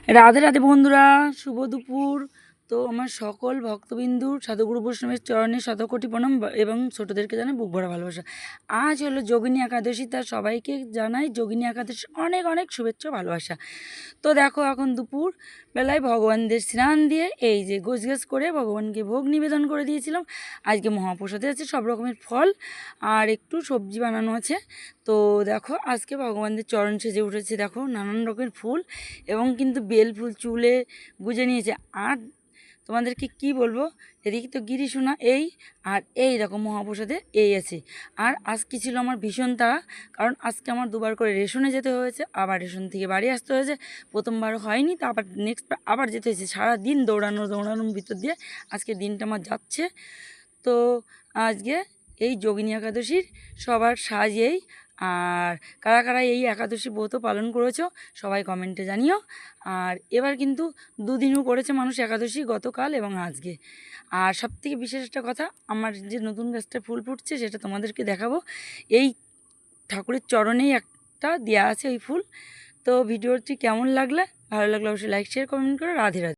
রাধে রাধে বন্ধুরা, শুভ দুপুর। তো আমার সকল ভক্তবিন্দুর সাধুগুরু বৈষ্ণবের চরণে শতকোটি প্রণাম এবং ছোটোদেরকে জানাই বুক ভরা ভালোবাসা। আজ হলো যোগিনী একাদশী, তার সবাইকে জানাই যোগিনী একাদশী অনেক অনেক শুভেচ্ছা ভালোবাসা। তো দেখো এখন দুপুর বেলায় ভগবানদের স্নান দিয়ে এই যে গোছগাছ করে ভগবানকে ভোগ নিবেদন করে দিয়েছিলাম। আজকে মহাপ্রসাদে আছে সব রকমের ফল আর একটু সবজি বানানো আছে। তো দেখো আজকে ভগবানদের চরণ সেজে উঠেছে, দেখো নানান রকমের ফুল এবং কিন্তু বেল ফুল চুলে গুজে নিয়েছে। আর তোমাদেরকে কি বলবো, এদিকে তো গিরিশোনা এই আর এই রকম মহাপ্রসাদে এই আছে। আর আজকে ছিল আমার ভীষণ তাড়া, কারণ আজকে আমার দুবার করে রেশনে যেতে হয়েছে, আবার রেশন থেকে বাড়ি আসতে হয়েছে। প্রথমবার হয়নি, তো আবার নেক্সট আবার যেতে হয়েছে। সারাদিন দৌড়ানোর ভিতর দিয়ে আজকে দিনটা আমার যাচ্ছে। তো আজকে এই যোগিনী একাদশীর সবার সাজেই। আর কারা কারা এই একাদশী ব্রত পালন করেছো সবাই কমেন্টে জানিও। আর এবার কিন্তু দুদিনও করেছে মানুষ একাদশী, গতকাল এবং আজকে। আর সবথেকে বিশেষ একটা কথা, আমার যে নতুন গাছটা ফুল ফুটছে সেটা তোমাদেরকে দেখাবো। এই ঠাকুরের চরণেই একটা দেওয়া আছে ওই ফুল। তো ভিডিওটি কেমন লাগলে, ভালো লাগলে অবশ্যই লাইক শেয়ার কমেন্ট করে রাধে রাধে।